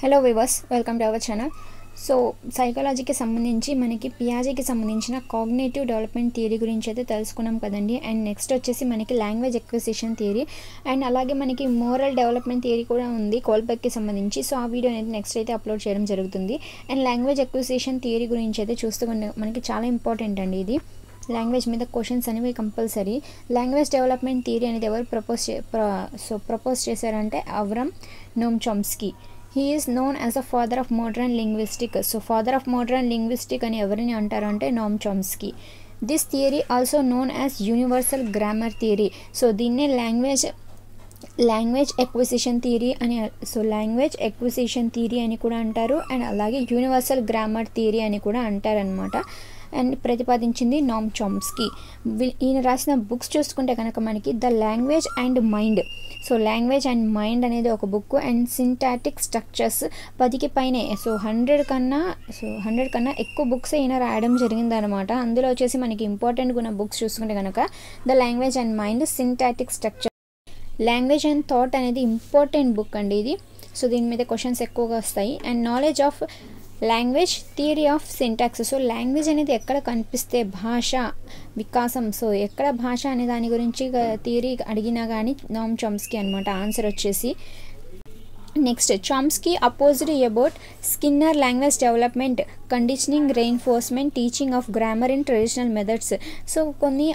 Hello viewers, welcome to our channel. So సైకాలజీకి సంబంధించి మనకి పియాజేకి సంబంధించిన కాగ్నిటివ్ డెవలప్మెంట్ థియరీ గురించి అయితే తెలుసుకున్నాం కదండి. అండ్ నెక్స్ట్ వచ్చేసి మనకి లాంగ్వేజ్ ఎక్విజిషన్ థియరీ అండ్ అలాగే మనకి మోరల్ డెవలప్మెంట్ థియరీ కూడా ఉంది కోల్బెక్కి సంబంధించి. సో ఆ వీడియో అనేది నెక్స్ట్ అయితే అప్లోడ్ చేయడం జరుగుతుంది. అండ్ లాంగ్వేజ్ ఎక్విజిషన్ థియరీ గురించి అయితే చూస్తూ మనకి చాలా ఇంపార్టెంట్ అండి. ఇది లాంగ్వేజ్ మీద క్వశ్చన్స్ అనేవి కంపల్సరీ. లాంగ్వేజ్ డెవలప్మెంట్ థియరీ అనేది ఎవరు ప్రపోజ్ చేశారంటే అవ్రమ్ నోమ్ Chomsky. He is known as the father of modern linguistics. So father of modern linguistics అని ఎవరిని అంటారంటే Noam Chomsky. This theory also known as universal grammar theory. So దీన్నే language acquisition theory అని language acquisition theory అని కూడా అంటారు. And అలాగే universal grammar theory అని కూడా అంటారనమాట. అండ్ ప్రతిపాదించింది నోమ్ చామ్స్కీ. ఈయన రాసిన బుక్స్ చూసుకుంటే కనుక మనకి the language and mind. So language and mind అనేది ఒక బుక్. అండ్ సింటాటిక్ స్ట్రక్చర్స్ 10కి పైనే. సో 100 కన్నా ఎక్కువ బుక్స్ ఈయన రాయడం జరిగిందనమాట. అందులో వచ్చేసి మనకి ఇంపార్టెంట్గా ఉన్న బుక్స్ చూసుకుంటే కనుక the language and mind, syntactic structure, language and thought అనేది ఇంపార్టెంట్ బుక్ అండి ఇది. సో దీని మీద క్వశ్చన్స్ ఎక్కువగా వస్తాయి. And knowledge of language, theory of syntax. So language అనేది ఎక్కడ కనిపిస్తే భాష వికాసం. సో ఎక్కడ భాష అనే దాని గురించి థియరీ అడిగినా కానీ నోమ్ చామ్స్కీ అనమాట ఆన్సర్ వచ్చేసి. Next Chomsky opposed about Skinner language development, conditioning, reinforcement, teaching of grammar in traditional methods. So కొన్ని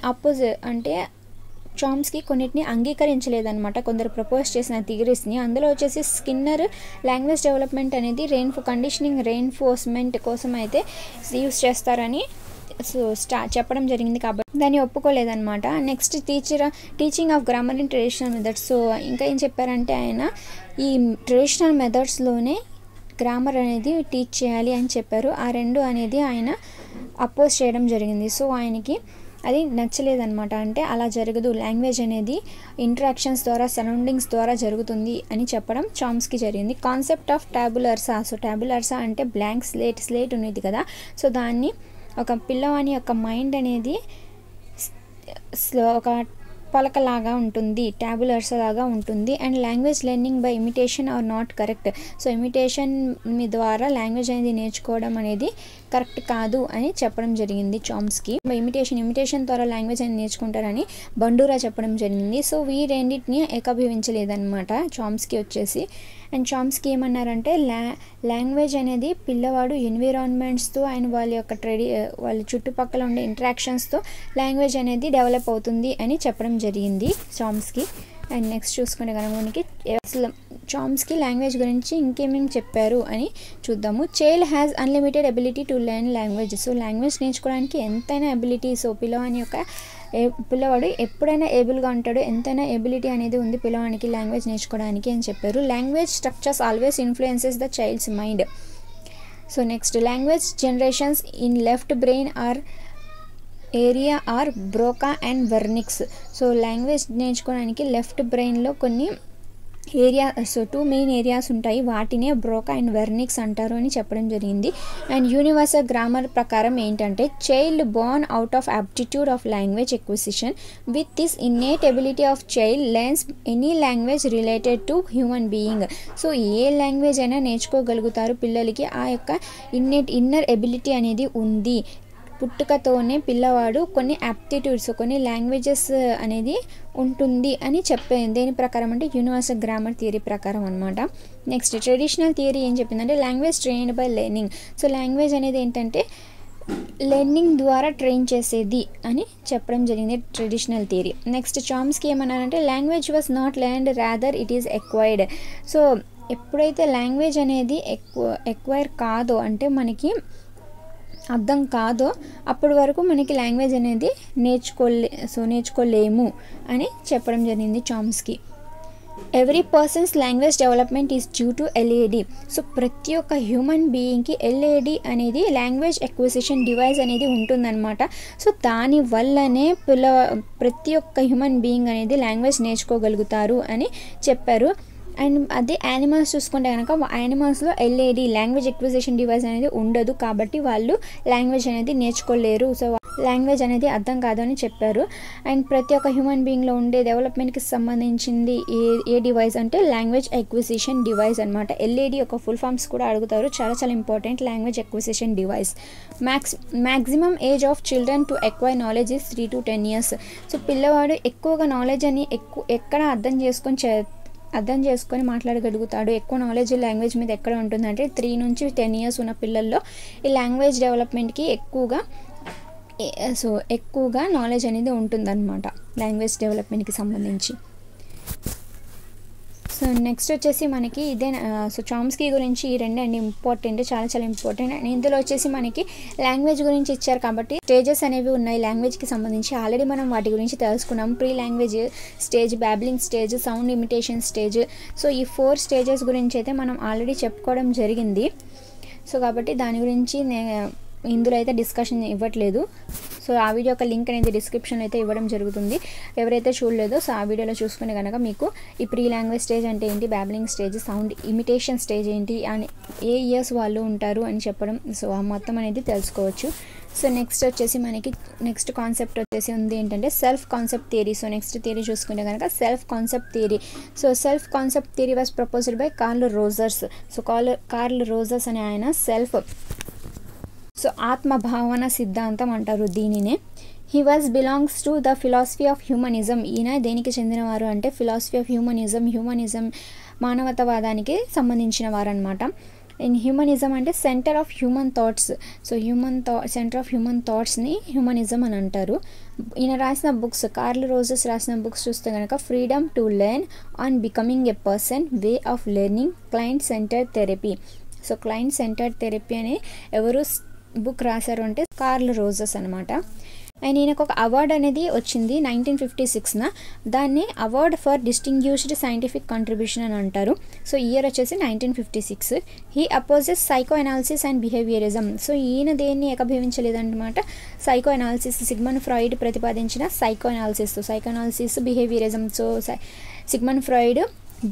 అంటే చామ్స్కీ కొన్నిటిని అంగీకరించలేదన్నమాట కొందరు ప్రపోజ్ చేసిన థియరీస్ని. అందులో వచ్చేసి స్కిన్నర్ లాంగ్వేజ్ డెవలప్మెంట్ అనేది కండిషనింగ్, రెయిన్ఫోర్స్మెంట్ కోసం అయితే యూస్ చేస్తారని చెప్పడం జరిగింది కాబట్టి దాన్ని ఒప్పుకోలేదన్నమాట. Next teaching of grammar in traditional methods. So ఇంకా ఏం చెప్పారంటే ఆయన ఈ ట్రెడిషనల్ మెథడ్స్లోనే గ్రామర్ అనేది టీచ్ చేయాలి అని చెప్పారు. ఆ రెండు అనేది ఆయన అపోజ్ చేయడం జరిగింది. సో ఆయనకి అది నచ్చలేదన్నమాట. అంటే అలా జరగదు, లాంగ్వేజ్ అనేది ఇంటరాక్షన్స్ ద్వారా, సరౌండింగ్స్ ద్వారా జరుగుతుంది అని చెప్పడం చామ్స్కీ జరిగింది. Concept of tabula rasa. So tabula rasa అంటే బ్లాంక్ స్లేట్ ఉన్నది కదా. సో దాన్ని ఒక పిల్లవాని యొక్క మైండ్ అనేది ఒక పలకలాగా ఉంటుంది, టాబులర్స్ లాగా ఉంటుంది. And language learning by imitation are not correct. So imitation ద్వారా లాంగ్వేజ్ అనేది నేర్చుకోవడం అనేది కరెక్ట్ కాదు అని చెప్పడం జరిగింది చామ్స్కీ. ఇమిటేషన్ ద్వారా లాంగ్వేజ్ అనేది నేర్చుకుంటారని బండూరా చెప్పడం జరిగింది. సో ఈ రెండింటిని ఏకీభవించలేదన్నమాట చామ్స్కీ వచ్చేసి. అండ్ చామ్స్కీ ఏమన్నారంటే లాంగ్వేజ్ అనేది పిల్లవాడు ఎన్విరాన్మెంట్స్తో అండ్ వాళ్ళ చుట్టుపక్కల ఉండే ఇంటరాక్షన్స్తో లాంగ్వేజ్ అనేది డెవలప్ అవుతుంది అని చెప్పడం జరిగింది చామ్స్కీ. అండ్ నెక్స్ట్ చూసుకుంటే కనుక మనకి అసలు చామ్స్కీ లాంగ్వేజ్ గురించి ఇంకేమేమి చెప్పారు అని చూద్దాము. Child has unlimited ability to learn language. So language నేర్చుకోవడానికి ఎంతైనా ఎబిలిటీ. సో పిల్లవాడు ఎప్పుడైనా ఏబుల్గా ఉంటాడు, ఎంతైనా ఎబిలిటీ అనేది ఉంది పిల్లవానికి లాంగ్వేజ్ నేర్చుకోవడానికి అని చెప్పారు. Language structures always influences the child's mind. So next language generations in left brain area are Broca and Wernicke's. So language నేర్చుకోవడానికి లెఫ్ట్ బ్రెయిన్లో కొన్ని టూ మెయిన్ ఏరియాస్ ఉంటాయి, వాటినే బ్రోకా అండ్ వెర్నిక్స్ అంటారు అని చెప్పడం జరిగింది. అండ్ యూనివర్సల్ గ్రామర్ ప్రకారం ఏంటంటే child Born out of aptitude of language acquisition with this innate ability of child learns any language related to human being. So A language అయినా నేర్చుకోగలుగుతారు పిల్లలకి, ఆ యొక్క ఇన్నర్ ఎబిలిటీ అనేది ఉంది. పుట్టుకతోనే పిల్లవాడు కొన్ని యాప్టిట్యూడ్స్, కొన్ని లాంగ్వేజెస్ అనేది ఉంటుంది అని చెప్పేది. దేని ప్రకారం అంటే యూనివర్సల్ గ్రామర్ థియరీ ప్రకారం అనమాట. నెక్స్ట్ ట్రెడిషనల్ థియరీ ఏం చెప్పిందంటే language trained by learning. So language అనేది ఏంటంటే లెర్నింగ్ ద్వారా ట్రైన్ చేసేది అని చెప్పడం జరిగింది ట్రెడిషనల్ థియరీ. నెక్స్ట్ చామ్స్కీ ఏమన్నారంటే language was not learned rather it is acquired. So ఎప్పుడైతే లాంగ్వేజ్ అనేది ఎక్వైర్ కాదో అంటే మనకి అర్థం కాదో అప్పటి వరకు మనకి లాంగ్వేజ్ అనేది నేర్చుకోలేము అని చెప్పడం జరిగింది Chomsky. Every persons language development is due to LAD. So ప్రతి ఒక్క హ్యూమన్ బీయింగ్కి ఎల్ఏడి అనేది లాంగ్వేజ్ ఎక్విజిషన్ డివైస్ అనేది ఉంటుందన్నమాట. సో దానివల్లనే ప్రతి ఒక్క హ్యూమన్ బీయింగ్ అనేది లాంగ్వేజ్ నేర్చుకోగలుగుతారు అని చెప్పారు. అండ్ అదే యానిమల్స్ చూసుకుంటే కనుక యానిమల్స్లో ఎల్ఏడి లాంగ్వేజ్ ఎక్విజిషన్ డివైస్ అనేది ఉండదు, కాబట్టి వాళ్ళు లాంగ్వేజ్ అనేది నేర్చుకోలేరు. సో లాంగ్వేజ్ అనేది అర్థం కాదు అని చెప్పారు. అండ్ ప్రతి ఒక్క హ్యూమన్ బీయింగ్లో ఉండే డెవలప్మెంట్కి సంబంధించింది ఏ డివైస్ అంటే లాంగ్వేజ్ ఎక్విజిషన్ డివైస్ అనమాట. ఎల్ఏడి యొక్క ఫుల్ ఫామ్స్ కూడా అడుగుతారు, చాలా చాలా important. Language acquisition device. Maximum age of children to acquire knowledge is 3 to 10 years. So పిల్లవాడు ఎక్కువగా నాలెడ్జ్ అని ఎక్కడ అర్థం చేసుకొని మాట్లాడగలుగుతాడు, ఎక్కువ నాలెడ్జ్ లాంగ్వేజ్ మీద ఎక్కడ ఉంటుందంటే 3 నుంచి 10 years ఉన్న పిల్లల్లో ఈ లాంగ్వేజ్ డెవలప్మెంట్కి ఎక్కువగా నాలెడ్జ్ అనేది ఉంటుందన్నమాట లాంగ్వేజ్ డెవలప్మెంట్కి సంబంధించి. సో నెక్స్ట్ వచ్చేసి మనకి ఇదే. సో చామ్స్కీ గురించి ఈ రెండు అండి ఇంపార్టెంట్, చాలా చాలా ఇంపార్టెంట్. అండ్ ఇందులో వచ్చేసి మనకి లాంగ్వేజ్ గురించి ఇచ్చారు కాబట్టి స్టేజెస్ అనేవి ఉన్నాయి లాంగ్వేజ్కి సంబంధించి. ఆల్రెడీ మనం వాటి గురించి తెలుసుకున్నాం. Pre language stage, babbling stage, sound imitation stage. So ఈ 4 స్టేజెస్ గురించి అయితే మనం ఆల్రెడీ చెప్పుకోవడం జరిగింది. సో కాబట్టి దాని గురించి ఇందులో అయితే డిస్కషన్ ఇవ్వట్లేదు. సో ఆ వీడియో యొక్క లింక్ అనేది డిస్క్రిప్షన్లో అయితే ఇవ్వడం జరుగుతుంది. ఎవరైతే చూడలేదో సో ఆ వీడియోలో చూసుకునే కనుక మీకు ఈ ప్రీ లాంగ్వేజ్ స్టేజ్ అంటే ఏంటి, babbling stage, sound imitation stage ఏంటి అని ఏ ఇయర్స్ వాళ్ళు ఉంటారు అని చెప్పడం, సో ఆ మొత్తం అనేది తెలుసుకోవచ్చు. సో నెక్స్ట్ వచ్చేసి మనకి నెక్స్ట్ కాన్సెప్ట్ వచ్చేసి ఉంది ఏంటంటే self concept theory. So next theory చూసుకుంటే కనుక self concept theory. So self concept theory was proposed by curl Rogers. So curl Rogers అనే ఆయన ఆత్మభావన సిద్ధాంతం అంటారు దీనినే. He was belongs to the philosophy of humanism. ఈయన దేనికి చెందినవారు అంటే ఫిలాసఫీ ఆఫ్ హ్యూమనిజం మానవతావాదానికి సంబంధించిన వారు అనమాట. ఇన్ హ్యూమనిజం అంటే centre of human thoughts. So centre of human థాట్స్ని హ్యూమనిజం అని అంటారు. ఈయన రాసిన బుక్స్, కార్ల్ రోజర్స్ రాసిన బుక్స్ చూస్తే కనుక freedom to learn, on becoming a person, way of learning, client centred therapy. So client centred therapy అనే ఎవరు బుక్ రాశారు అంటే కార్ల్ రోజర్స్ అనమాట. అండ్ ఈయనకు ఒక అవార్డు అనేది వచ్చింది 1956న. దాన్ని award for distinguished scientific contribution అని అంటారు. సో ఇయర్ వచ్చేసి 1956. He opposes psychoanalysis and behaviourism. So ఈయన దేన్ని ఏకీభవించలేదన్నమాట. సైకో అనాలిసిస్, సిగ్మండ్ ఫ్రాయిడ్ ప్రతిపాదించిన psychoanalysis, behaviourism. So Sigmund Freud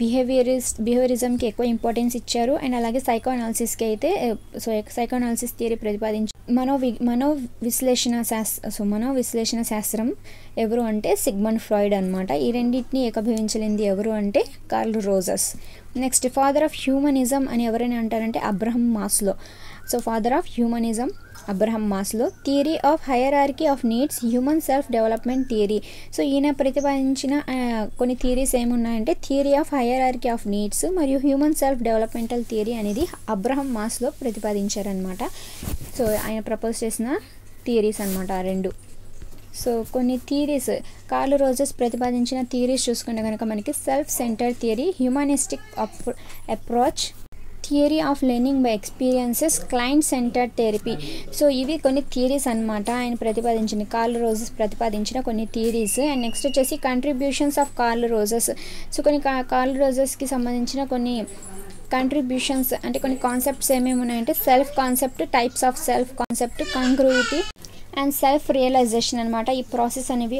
బిహేవియరిజంకి ఎక్కువ ఇంపార్టెన్స్ ఇచ్చారు. అండ్ అలాగే సైకో అనాలిసిస్కి అయితే సైకో అనాలిసిస్ థియరీ ప్రతిపాదించి మనోవిశ్లేషణ శాస్త్రం ఎవరు అంటే సిగ్మండ్ ఫ్రాయిడ్ అనమాట. ఈ రెండింటిని ఏకీభవించలేంది ఎవరు అంటే Carl Rogers. Next father of humanism అని ఎవరైనా అంటారంటే Abraham Maslow. So father of humanism Abraham Maslow. Theory of hierarchy of needs, human self development theory. So ఈయన ప్రతిపాదించిన కొన్ని థియరీస్ ఏమున్నాయంటే theory of hierarchy of needs మరియు హ్యూమన్ సెల్ఫ్ డెవలప్మెంటల్ థియరీ అనేది Abraham Maslow ప్రతిపాదించారనమాట. సో ఆయన propose చేసిన theories అనమాట ఆ రెండు. సో కొన్ని థియరీస్ కార్ల్ రోజర్స్ ప్రతిపాదించిన థియరీస్ చూసుకుంటే కనుక మనకి self centred theory, humanistic approach, theory of learning by experiences, client centred therapy. So ఇవి కొన్ని థియరీస్ అనమాట ఆయన ప్రతిపాదించిన, కార్ల్ రోజర్స్ ప్రతిపాదించిన కొన్ని థియరీస్. అండ్ నెక్స్ట్ వచ్చేసి contributions of Carl Rogers. So కొన్ని కార్ల్ రోజర్స్కి సంబంధించిన కొన్ని కంట్రిబ్యూషన్స్ అంటే కొన్ని కాన్సెప్ట్స్ ఏమేమి ఉన్నాయంటే self concept, types of self concept, congruity and self realisation అనమాట. ఈ ప్రాసెస్ అనేవి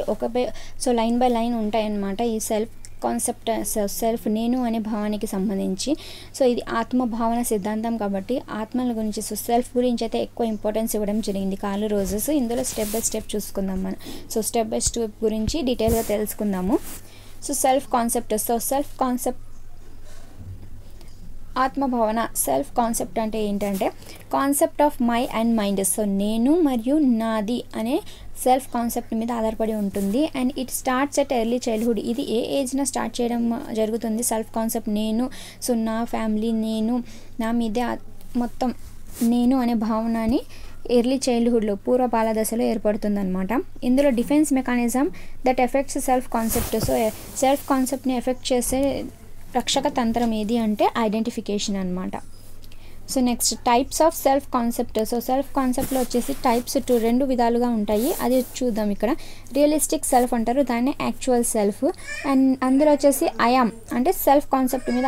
లైన్ బై లైన్ ఉంటాయన్నమాట. ఈ సెల్ఫ్ నేను అనే భావానికి సంబంధించి. సో ఇది ఆత్మభావన సిద్ధాంతం కాబట్టి ఆత్మల గురించి సెల్ఫ్ గురించి అయితే ఎక్కువ ఇంపార్టెన్స్ ఇవ్వడం జరిగింది కార్ల్ రోజర్స్. ఇందులో స్టెప్ బై స్టెప్ చూసుకుందాం మనం. సో స్టెప్ బై స్టెప్ గురించి డీటెయిల్గా తెలుసుకుందాము. సో సెల్ఫ్ కాన్సెప్ట్ ఆత్మభావన. సెల్ఫ్ కాన్సెప్ట్ అంటే ఏంటంటే concept of my and mind. So నేను మరియు నాది అనే సెల్ఫ్ కాన్సెప్ట్ మీద ఆధారపడి ఉంటుంది. And it starts at early childhood. ఇది ఏ ఏజ్న స్టార్ట్ చేయడం జరుగుతుంది సెల్ఫ్ కాన్సెప్ట్ నేను. సో నా ఫ్యామిలీ, నేను, నా మీదే మొత్తం నేను అనే భావనని ఎర్లీ చైల్డ్హుడ్లో పూర్వ బాల దశలో ఏర్పడుతుందన్నమాట. ఇందులో defence mechanism that effects self concept. So self కాన్సెప్ట్ని ఎఫెక్ట్ చేసే రక్షక తంత్రం ఏది అంటే ఐడెంటిఫికేషన్ అనమాట. So next types of self concept. So self కాన్సెప్ట్లో వచ్చేసి టైప్స్ 2 విధాలుగా ఉంటాయి. అది చూద్దాం ఇక్కడ. రియలిస్టిక్ సెల్ఫ్ అంటారు, దాన్ని యాక్చువల్ సెల్ఫ్. అండ్ అందులో వచ్చేసి ఐఆమ్ అంటే సెల్ఫ్ కాన్సెప్ట్ మీద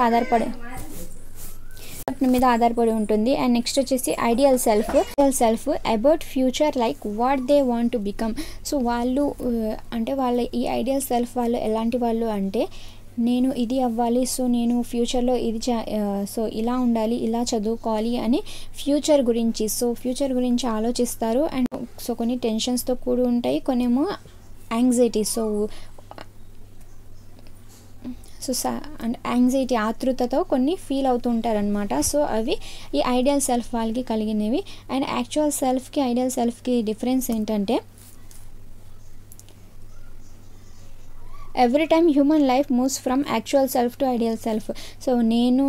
ఆధారపడి ఉంటుంది. అండ్ నెక్స్ట్ వచ్చేసి ideal self about future like what they want to become. So వాళ్ళు అంటే వాళ్ళ ఈ ఐడియల్ సెల్ఫ్ వాళ్ళు ఎలాంటి వాళ్ళు అంటే నేను ఇది అవ్వాలి, సో నేను ఫ్యూచర్లో ఇది సో ఇలా ఉండాలి, ఇలా చదువుకోవాలి అని ఫ్యూచర్ గురించి ఆలోచిస్తారు. అండ్ సో కొన్ని టెన్షన్స్తో కూడి ఉంటాయి, కొన్నేమో యాంగ్జైటీ. అండ్ యాంగ్జైటీ, ఆతృతతో కొన్ని ఫీల్ అవుతూ ఉంటారనమాట. సో అవి ఈ ఐడియల్ సెల్ఫ్ వాళ్ళకి కలిగినవి. అండ్ యాక్చువల్ సెల్ఫ్కి ఐడియల్ సెల్ఫ్కి డిఫరెన్స్ ఏంటంటే, every time human life moves from actual self to ideal self. So నేను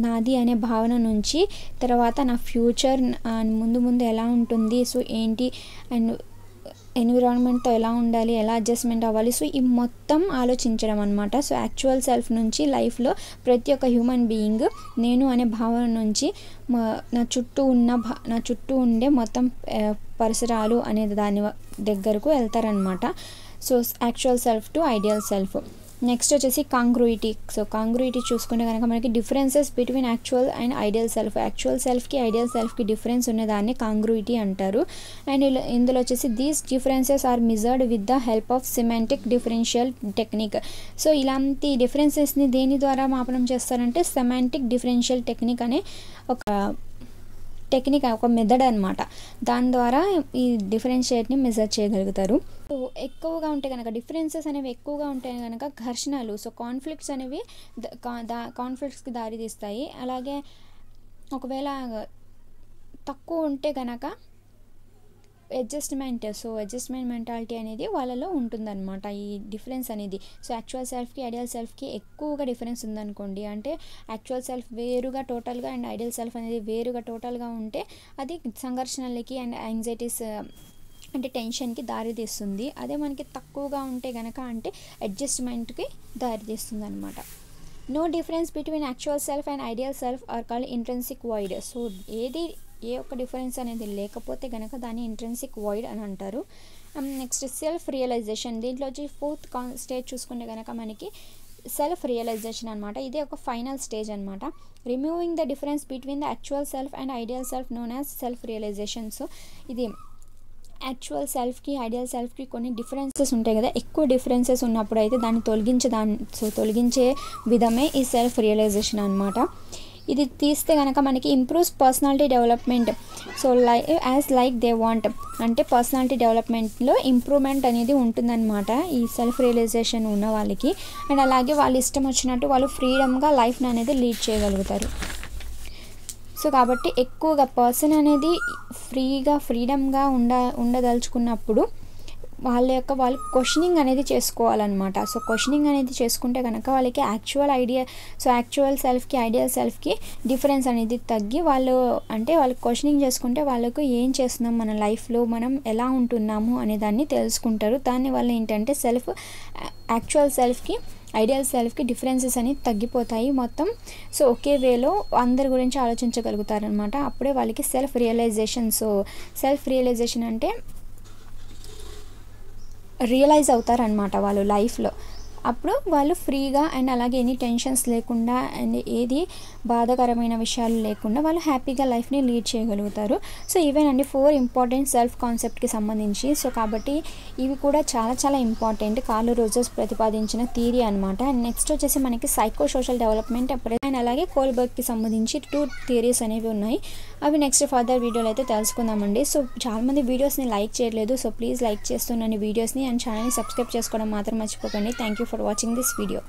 నాది అనే భావన నుంచి తర్వాత నా ఫ్యూచర్ ముందు ఎలా ఉంటుంది, సో ఏంటి, అండ్ ఎన్విరాన్మెంట్తో ఎలా ఉండాలి, ఎలా అడ్జస్ట్మెంట్ అవ్వాలి, సో ఈ మొత్తం ఆలోచించడం అనమాట. సో యాక్చువల్ సెల్ఫ్ నుంచి లైఫ్లో ప్రతి ఒక్క హ్యూమన్ బీయింగ్ నేను అనే భావన నుంచి నా చుట్టూ ఉండే మొత్తం పరిసరాలు అనే దాని దగ్గరకు వెళ్తారనమాట. So actual self to ideal self. Next వచ్చేసి కాంగ్రూయిటీ. సో కాంగ్రూయిటీ చూసుకుంటే కనుక మనకి differences between actual and ideal self. Actual సెల్ఫ్కి ఐడియల్ సెల్ఫ్కి డిఫరెన్స్ ఉన్నదాన్ని కాంగ్రూయిటీ అంటారు. అండ్ ఇందులో వచ్చేసి these differences are measured with the help of semantic differential technique. So ఇలాంటి డిఫరెన్సెస్ని దేని ద్వారా మాపనం చేస్తారంటే సెమాంటిక్ డిఫరెన్షియల్ టెక్నిక్ అనే ఒక మెథడ్ అనమాట. దాని ద్వారా ఈ డిఫరెన్షియేట్ని మెజర్ చేయగలుగుతారు. సో ఎక్కువగా ఉంటే కనుక డిఫరెన్సెస్ అనేవి ఎక్కువగా ఉంటే కనుక ఘర్షణలు, సో కాన్ఫ్లిక్ట్స్ అనేవి కాన్ఫ్లిక్ట్స్కి దారితీస్తాయి. అలాగే ఒకవేళ తక్కువ ఉంటే కనుక అడ్జస్ట్మెంట్ మెంటాలిటీ అనేది వాళ్ళలో ఉంటుందన్నమాట, ఈ డిఫరెన్స్ అనేది. సో యాక్చువల్ సెల్ఫ్కి ఐడియల్ సెల్ఫ్కి ఎక్కువగా డిఫరెన్స్ ఉందనుకోండి, అంటే యాక్చువల్ సెల్ఫ్ వేరుగా టోటల్గా అండ్ ఐడియల్ సెల్ఫ్ అనేది వేరుగా టోటల్గా ఉంటే అది సంఘర్షణలకి అండ్ యాంగ్జైటీస్ అంటే టెన్షన్కి దారితీస్తుంది. అదే మనకి తక్కువగా ఉంటే కనుక అంటే అడ్జస్ట్మెంట్కి దారితీస్తుంది అనమాట. No difference between actual self and ideal self are called intrinsic void. So ఏ ఒక్క డిఫరెన్స్ అనేది లేకపోతే కనుక దాన్ని ఇంట్రెన్సిక్ వాయిడ్ అని అంటారు. Next self realization. దీంట్లో వచ్చి ఫోర్త్ స్టేజ్ చూసుకుంటే కనుక మనకి సెల్ఫ్ రియలైజేషన్ అనమాట. ఇదే ఒక ఫైనల్ స్టేజ్ అనమాట. Removing the difference between the actual self and ideal self known as self realization. So ఇది యాక్చువల్ సెల్ఫ్కి ఐడియల్ సెల్ఫ్కి కొన్ని డిఫరెన్సెస్ ఉంటాయి కదా, ఎక్కువ డిఫరెన్సెస్ ఉన్నప్పుడు అయితే దాన్ని తొలగించే విధమే ఈ సెల్ఫ్ రియలైజేషన్ అనమాట. ఇది తీస్తే కనుక మనకి improves personality development. So like they want అంటే పర్సనాలిటీ డెవలప్మెంట్లో ఇంప్రూవ్మెంట్ అనేది ఉంటుందన్నమాట ఈ సెల్ఫ్ రియలైజేషన్ ఉన్న వాళ్ళకి. అండ్ అలాగే వాళ్ళు ఇష్టం వచ్చినట్టు వాళ్ళు ఫ్రీడమ్గా లైఫ్ని అనేది లీడ్ చేయగలుగుతారు. సో కాబట్టి ఎక్కువగా పర్సన్ అనేది ఫ్రీడమ్గా ఉండదలుచుకున్నప్పుడు వాళ్ళు క్వశ్చనింగ్ అనేది చేసుకోవాలన్నమాట. సో క్వశ్చనింగ్ అనేది చేసుకుంటే కనుక వాళ్ళకి యాక్చువల్ సెల్ఫ్కి ఐడియల్ సెల్ఫ్కి డిఫరెన్స్ అనేది తగ్గి వాళ్ళు క్వశ్చనింగ్ చేసుకుంటే వాళ్ళకు ఏం చేస్తున్నాం మన లైఫ్లో, మనం ఎలా ఉంటున్నాము అనే దాన్ని తెలుసుకుంటారు. దానివల్ల ఏంటంటే యాక్చువల్ సెల్ఫ్కి ఐడియల్ సెల్ఫ్కి డిఫరెన్సెస్ అనేవి తగ్గిపోతాయి మొత్తం. సో ఒకే వేలో అందరి గురించి ఆలోచించగలుగుతారనమాట. అప్పుడే వాళ్ళకి సెల్ఫ్ రియలైజేషన్ అంటే రియలైజ్ అవుతారనమాట వాళ్ళు లైఫ్లో. అప్పుడు వాళ్ళు ఫ్రీగా అండ్ అలాగే ఎనీ టెన్షన్స్ లేకుండా అండ్ ఏది బాధాకరమైన విషయాలు లేకుండా వాళ్ళు హ్యాపీగా లైఫ్ని లీడ్ చేయగలుగుతారు. సో ఇవేనండి 4 ఇంపార్టెంట్ సెల్ఫ్ కాన్సెప్ట్కి సంబంధించి. సో కాబట్టి ఇవి కూడా చాలా చాలా ఇంపార్టెంట్, కార్ల్ రోజర్స్ ప్రతిపాదించిన థియరీ అనమాట. అండ్ నెక్స్ట్ వచ్చేసి మనకి సైకో సోషల్ డెవలప్మెంట్ అండ్ అలాగే కోల్బర్గ్కి సంబంధించి 2 థియరీస్ అనేవి ఉన్నాయి. అవి నెక్స్ట్ ఫర్దర్ వీడియోలో అయితే తెలుసుకుందామండి. సో చాలామంది వీడియోస్ని లైక్ చేయట్లేదు, సో ప్లీజ్ లైక్ చేస్తున్నాను వీడియోస్ని అండ్ ఛానల్ని సబ్స్క్రైబ్ చేసుకోవడం మాత్రం మర్చిపోకండి. Thank you for watching this video.